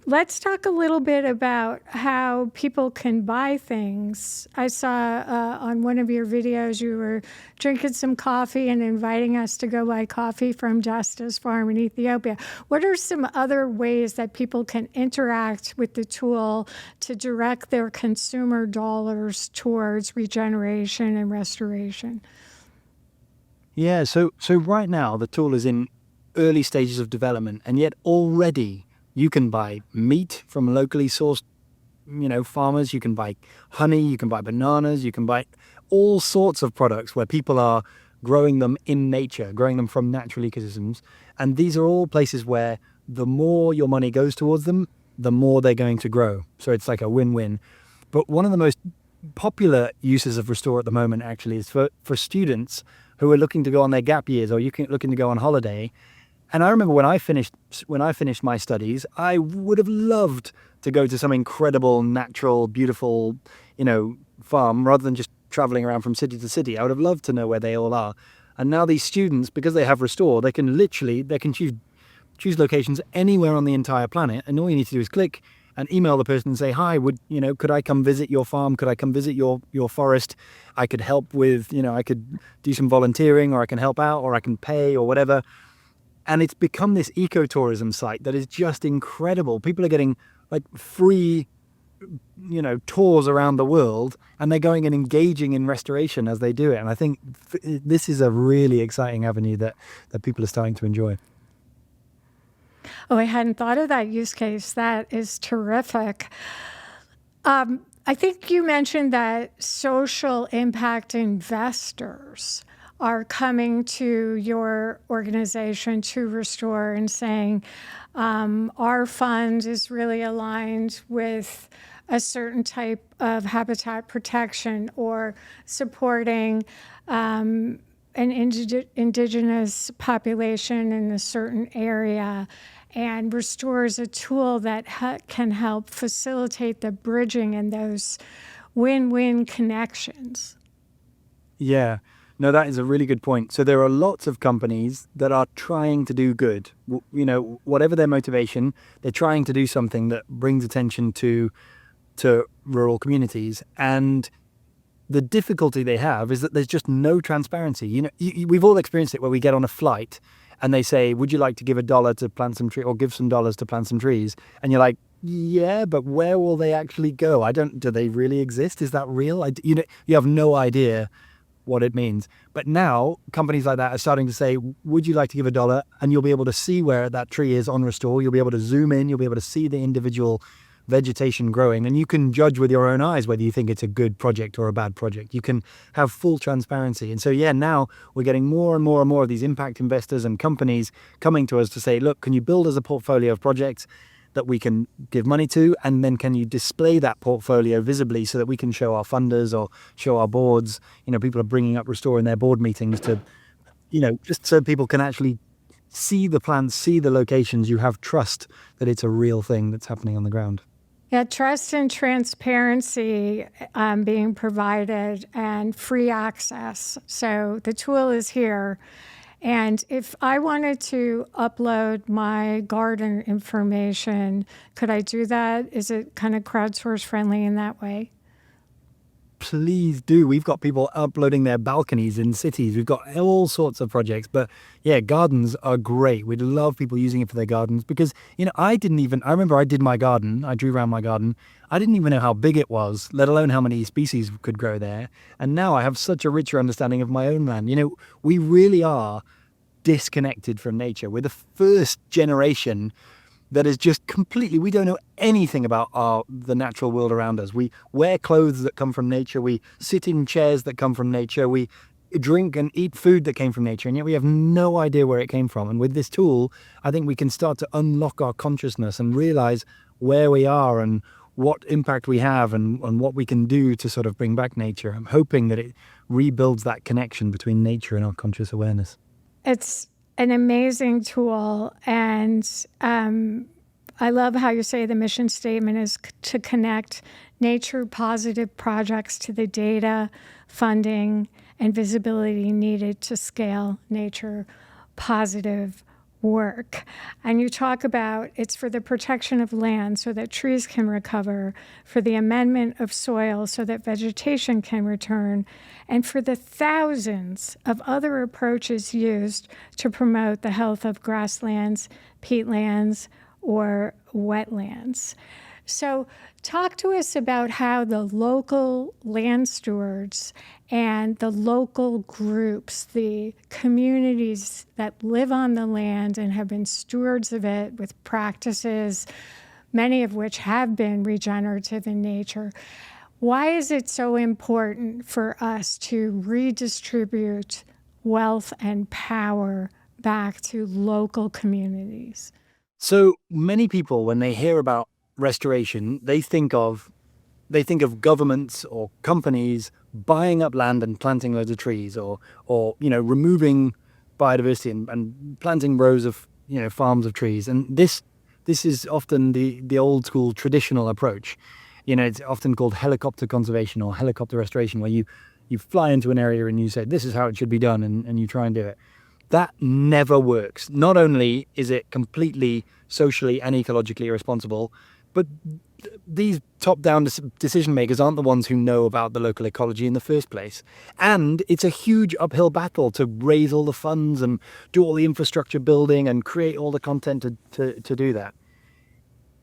let's talk a little bit about how people can buy things. I saw on one of your videos you were drinking some coffee and inviting us to go buy coffee from Justa's farm in Ethiopia. What are some other ways that people can interact with the tool to direct their consumer dollars towards regeneration and restoration? Yeah, so right now the tool is in early stages of development, and yet already you can buy meat from locally sourced, farmers. You can buy honey, you can buy bananas, you can buy all sorts of products where people are growing them in nature, growing them from natural ecosystems. And these are all places where the more your money goes towards them, the more they're going to grow. So it's like a win-win. But one of the most popular uses of Restore at the moment actually is for students who are looking to go on their gap years or looking to go on holiday. And I remember when I finished my studies, I would have loved to go to some incredible, natural, beautiful, farm rather than just traveling around from city to city. I would have loved to know where they all are. And now these students, because they have Restore, they can choose locations anywhere on the entire planet. And all you need to do is click and email the person and say, hi, could I come visit your farm? Could I come visit your forest? I could help with, I could do some volunteering, or I can help out, or I can pay, or whatever. And it's become this ecotourism site that is just incredible. People are getting like free, tours around the world, and they're going and engaging in restoration as they do it. And I think this is a really exciting avenue that people are starting to enjoy. Oh, I hadn't thought of that use case. That is terrific. I think you mentioned that social impact investors are coming to your organization to Restore and saying, our fund is really aligned with a certain type of habitat protection or supporting an indigenous population in a certain area. And Restore is a tool that can help facilitate the bridging and those win-win connections. Yeah, no, that is a really good point. So there are lots of companies that are trying to do good. Whatever their motivation, they're trying to do something that brings attention to rural communities. And the difficulty they have is that there's just no transparency. We've all experienced it where we get on a flight and they say, would you like to give $1 to plant some trees, or give some dollars to plant some trees? And you're like, yeah, but where will they actually go? Do they really exist? Is that real? You have no idea what it means. But now companies like that are starting to say, would you like to give $1? And you'll be able to see where that tree is on Restore. You'll be able to zoom in. You'll be able to see the individual vegetation growing, and you can judge with your own eyes whether you think it's a good project or a bad project. You can have full transparency. And so, now we're getting more and more and more of these impact investors and companies coming to us to say, look, can you build us a portfolio of projects that we can give money to? And then can you display that portfolio visibly so that we can show our funders or show our boards? People are bringing up Restore in their board meetings to, just so people can actually see the plants, see the locations. You have trust that it's a real thing that's happening on the ground. Yeah, trust and transparency being provided and free access. So the tool is here. And if I wanted to upload my garden information, could I do that? Is it kind of crowdsource friendly in that way? Please do. We've got people uploading their balconies in cities. We've got all sorts of projects. But yeah, gardens are great. We'd love people using it for their gardens because, I remember I did my garden. I drew around my garden. I didn't even know how big it was, let alone how many species could grow there. And now I have such a richer understanding of my own land. We really are disconnected from nature. We're the first generation that is just completely, we don't know anything about the natural world around us. We wear clothes that come from nature. We sit in chairs that come from nature. We drink and eat food that came from nature, and yet we have no idea where it came from. And with this tool, I think we can start to unlock our consciousness and realize where we are and what impact we have and what we can do to sort of bring back nature. I'm hoping that it rebuilds that connection between nature and our conscious awareness. It's an amazing tool, and I love how you say the mission statement is to connect nature-positive projects to the data, funding, and visibility needed to scale nature-positive work. And you talk about it's for the protection of land so that trees can recover, for the amendment of soil so that vegetation can return, and for the thousands of other approaches used to promote the health of grasslands, peatlands, or wetlands. So talk to us about how the local land stewards and the local groups, the communities that live on the land and have been stewards of it with practices, many of which have been regenerative in nature. Why is it so important for us to redistribute wealth and power back to local communities. So many people, when they hear about restoration, they think of governments or companies buying up land and planting loads of trees, or removing biodiversity and planting rows of farms of trees. And this is often the old school traditional approach. It's often called helicopter conservation or helicopter restoration, where you fly into an area and you say, this is how it should be done, and you try and do it. That never works. Not only is it completely socially and ecologically irresponsible, but these top-down decision makers aren't the ones who know about the local ecology in the first place. And it's a huge uphill battle to raise all the funds and do all the infrastructure building and create all the content to do that.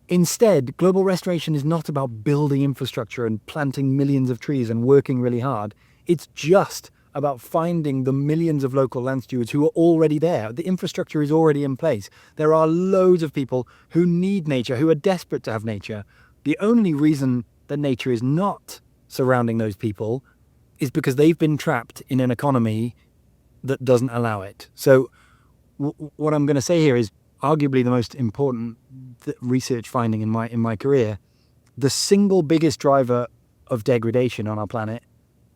Instead, global restoration is not about building infrastructure and planting millions of trees and working really hard. It's just about finding the millions of local land stewards who are already there. The infrastructure is already in place. There are loads of people who need nature, who are desperate to have nature. The only reason that nature is not surrounding those people is because they've been trapped in an economy that doesn't allow it. So what I'm going to say here is arguably the most important research finding in my career. The single biggest driver of degradation on our planet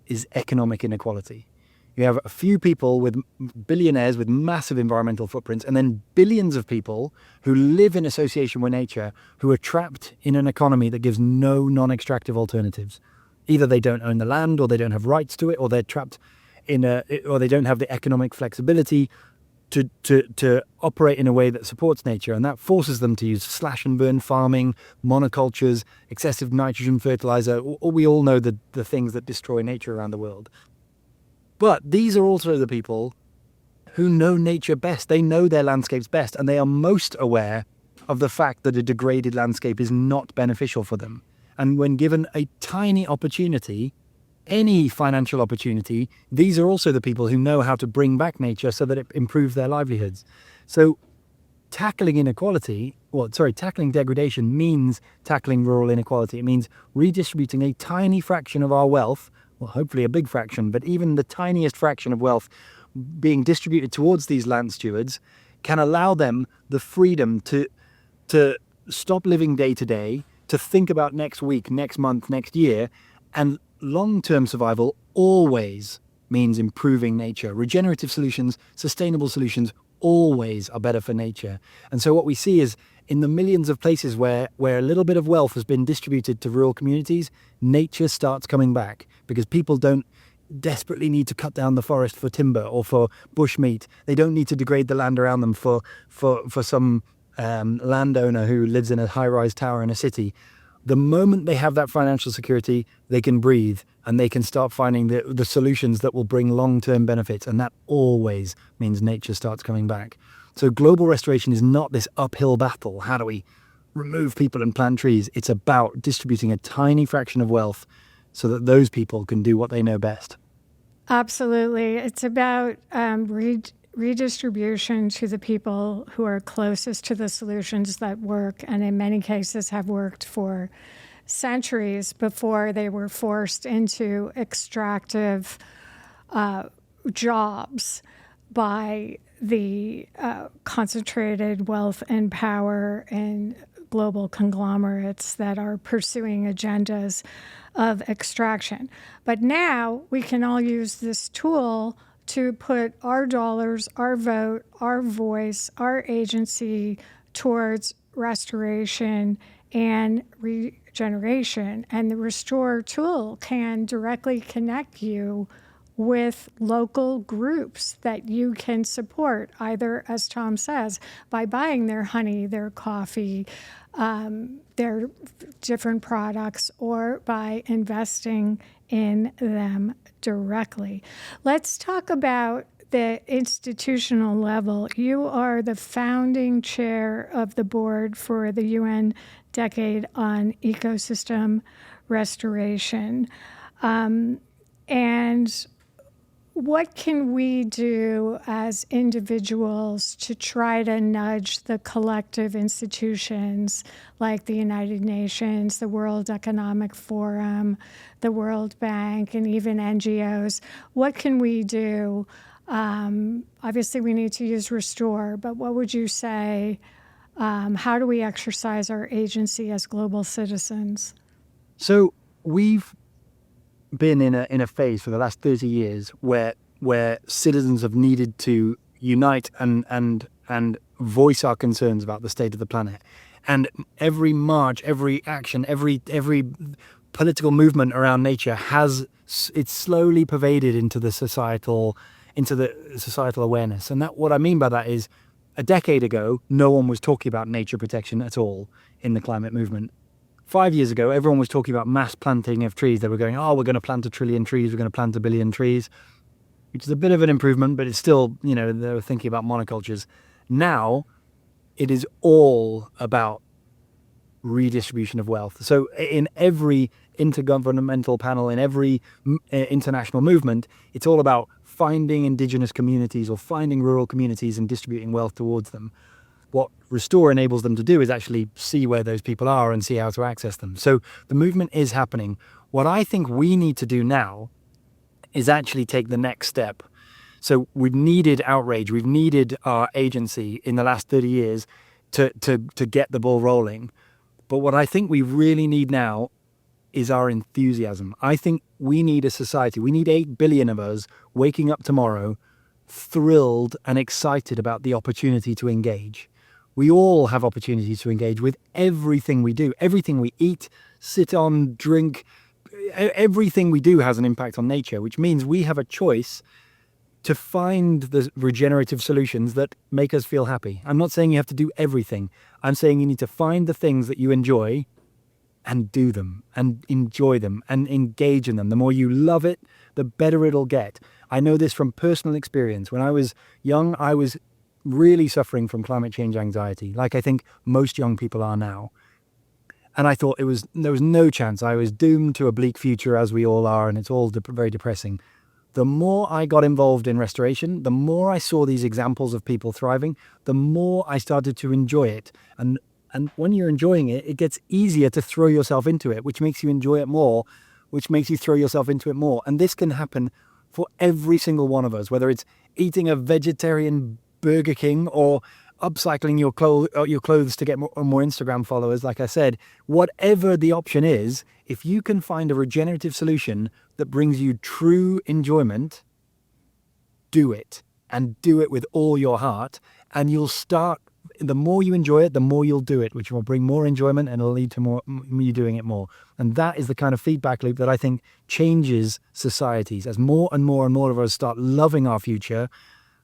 is economic inequality. You have a few people with billionaires with massive environmental footprints, and then billions of people who live in association with nature who are trapped in an economy that gives no non-extractive alternatives. Either they don't own the land, or they don't have rights to it, or they're trapped or they don't have the economic flexibility to operate in a way that supports nature, and that forces them to use slash and burn farming, monocultures, excessive nitrogen fertilizer. We all know the things that destroy nature around the world. But these are also the people who know nature best. They know their landscapes best, and they are most aware of the fact that a degraded landscape is not beneficial for them. And when given a tiny opportunity, any financial opportunity, these are also the people who know how to bring back nature so that it improves their livelihoods. So tackling degradation means tackling rural inequality. It means redistributing a tiny fraction of our wealth, well, hopefully a big fraction, but even the tiniest fraction of wealth being distributed towards these land stewards can allow them the freedom to stop living day to day, to think about next week, next month, next year. And long-term survival always means improving nature. Regenerative solutions, sustainable solutions always are better for nature. And so what we see is in the millions of places where a little bit of wealth has been distributed to rural communities, nature starts coming back because people don't desperately need to cut down the forest for timber or for bushmeat. They don't need to degrade the land around them for some landowner who lives in a high-rise tower in a city. The moment they have that financial security, they can breathe and they can start finding the solutions that will bring long-term benefits. And that always means nature starts coming back. So global restoration is not this uphill battle. How do we remove people and plant trees? It's about distributing a tiny fraction of wealth so that those people can do what they know best. Absolutely. It's about redistribution to the people who are closest to the solutions that work, and in many cases have worked for centuries before they were forced into extractive jobs by the concentrated wealth and power and global conglomerates that are pursuing agendas of extraction. But now we can all use this tool to put our dollars, our vote, our voice, our agency towards restoration and regeneration. And the Restore tool can directly connect you with local groups that you can support, either, as Tom says, by buying their honey, their coffee, their different products, or by investing in them directly. Let's talk about the institutional level. You are the founding chair of the board for the UN Decade on Ecosystem Restoration. And what can we do as individuals to try to nudge the collective institutions like the United Nations, the World Economic Forum, the World Bank, and even NGOs? What can we do Obviously, we need to use restore, but what would you say? How do we exercise our agency as global citizens? So we've been in a phase for the last 30 years where citizens have needed to unite and voice our concerns about the state of the planet. And every march, every action, every political movement around nature it's slowly pervaded into the societal awareness. And that, what I mean by that is, a decade ago, no one was talking about nature protection at all in the climate movement. 5 years ago, everyone was talking about mass planting of trees. They were going, oh, we're going to plant 1 trillion trees, we're going to plant 1 billion trees, which is a bit of an improvement, but it's still, they were thinking about monocultures. Now, it is all about redistribution of wealth. So in every intergovernmental panel, in every international movement, it's all about finding indigenous communities or finding rural communities and distributing wealth towards them. What Restore enables them to do is actually see where those people are and see how to access them. So the movement is happening. What I think we need to do now is actually take the next step. So we've needed outrage, we've needed our agency in the last 30 years to get the ball rolling. But what I think we really need now is our enthusiasm. I think we need a society, we need 8 billion of us waking up tomorrow thrilled and excited about the opportunity to engage. We all have opportunities to engage with everything we do, everything we eat, sit on, drink. Everything we do has an impact on nature, which means we have a choice to find the regenerative solutions that make us feel happy. I'm not saying you have to do everything. I'm saying you need to find the things that you enjoy and do them and enjoy them and engage in them. The more you love it, the better it'll get. I know this from personal experience. When I was young, I was really suffering from climate change anxiety, like I think most young people are now. And I thought there was no chance. I was doomed to a bleak future, as we all are, and it's all very depressing. The more I got involved in restoration, the more I saw these examples of people thriving, the more I started to enjoy it. And when you're enjoying it, it gets easier to throw yourself into it, which makes you enjoy it more, which makes you throw yourself into it more. And this can happen for every single one of us, whether it's eating a vegetarian Burger King or upcycling your clothes to get more Instagram followers. Like I said, whatever the option is, if you can find a regenerative solution that brings you true enjoyment, do it, and do it with all your heart. And you'll start, the more you enjoy it, the more you'll do it, which will bring more enjoyment and it'll lead to more you doing it more. And that is the kind of feedback loop that I think changes societies. As more and more and more of us start loving our future,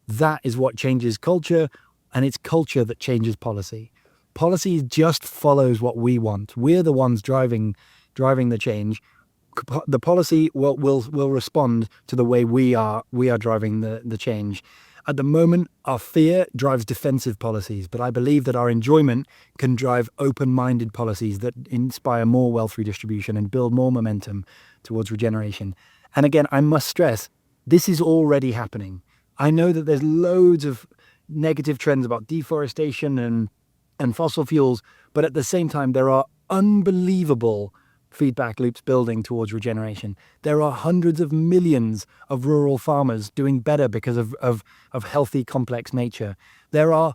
that is what changes culture. And it's culture that changes policy. Policy just follows what we want. We're the ones driving the change. The policy will respond to the way we are driving the change. At the moment, our fear drives defensive policies, but I believe that our enjoyment can drive open-minded policies that inspire more wealth redistribution and build more momentum towards regeneration. And again, I must stress, this is already happening. I know that there's loads of negative trends about deforestation and fossil fuels, but at the same time, there are unbelievable feedback loops building towards regeneration. There are hundreds of millions of rural farmers doing better because of healthy, complex nature. There are,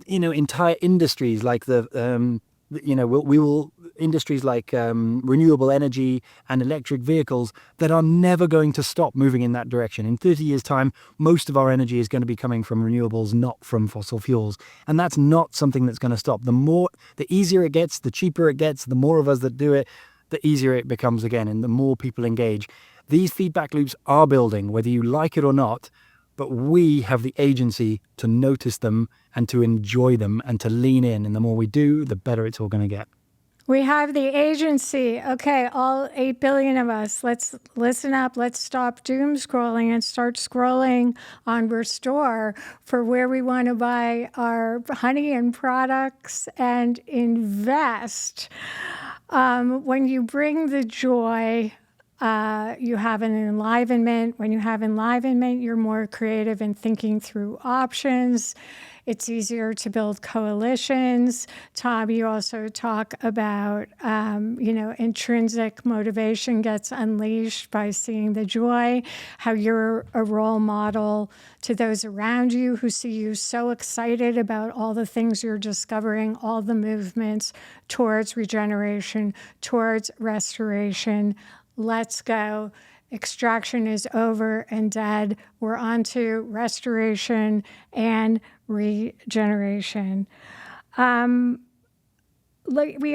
entire industries like industries like renewable energy and electric vehicles that are never going to stop moving in that direction. In 30 years' time, most of our energy is going to be coming from renewables, not from fossil fuels. And that's not something that's going to stop. The easier it gets, the cheaper it gets, the more of us that do it, the easier it becomes again, and the more people engage. These feedback loops are building, whether you like it or not, but we have the agency to notice them and to enjoy them and to lean in. And the more we do, the better it's all going to get. We have the agency. Okay, all 8 billion of us. Let's listen up. Let's stop doom scrolling and start scrolling on Restore for where we want to buy our honey and products and invest. When you bring the joy You have an enlivenment. When you have enlivenment, you're more creative in thinking through options. It's easier to build coalitions. Tom, you also talk about, intrinsic motivation gets unleashed by seeing the joy, how you're a role model to those around you who see you so excited about all the things you're discovering, all the movements towards regeneration, towards restoration. Let's go. Extraction is over and dead. We're on to restoration and regeneration. We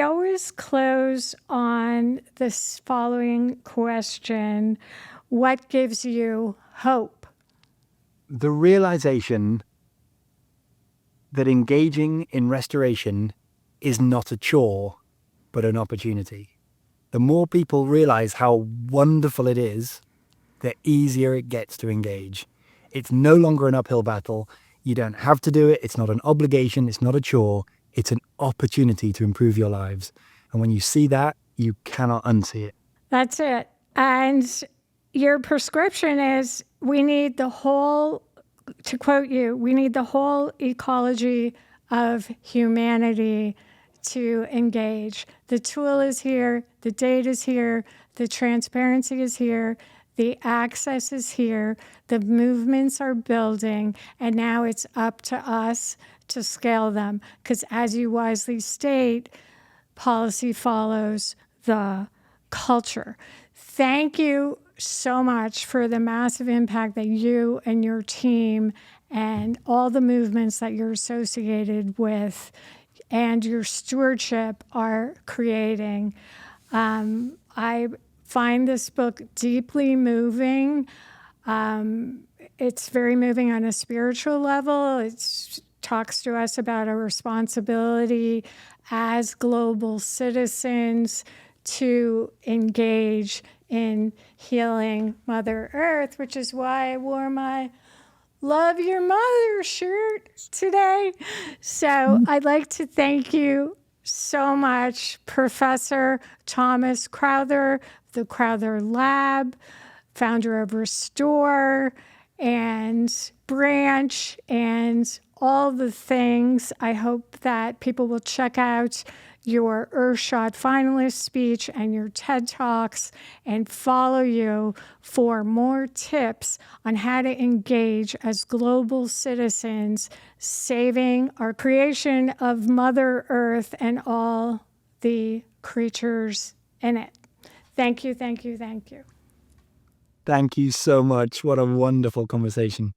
always close on this following question. What gives you hope? The realization that engaging in restoration is not a chore, but an opportunity. The more people realize how wonderful it is, the easier it gets to engage. It's no longer an uphill battle. You don't have to do it. It's not an obligation. It's not a chore. It's an opportunity to improve your lives. And when you see that, you cannot unsee it. That's it. And your prescription is we need the whole, to quote you, we need the whole ecology of humanity to engage. The tool is here, the data is here, the transparency is here, the access is here, the movements are building, and now it's up to us to scale them. Because as you wisely state, policy follows the culture. Thank you so much for the massive impact that you and your team and all the movements that you're associated with and your stewardship are creating. I find this book deeply moving. It's very moving on a spiritual level. It talks to us about our responsibility as global citizens to engage in healing Mother Earth, which is why I wore my Love Your Mother shirt today. So I'd like to thank you so much, Professor Thomas Crowther, the Crowther Lab, founder of Restore and Branch and all the things. I hope that people will check out your Earthshot finalist speech and your TED Talks and follow you for more tips on how to engage as global citizens, saving our creation of Mother Earth and all the creatures in it. Thank you, thank you, thank you. Thank you so much. What a wonderful conversation.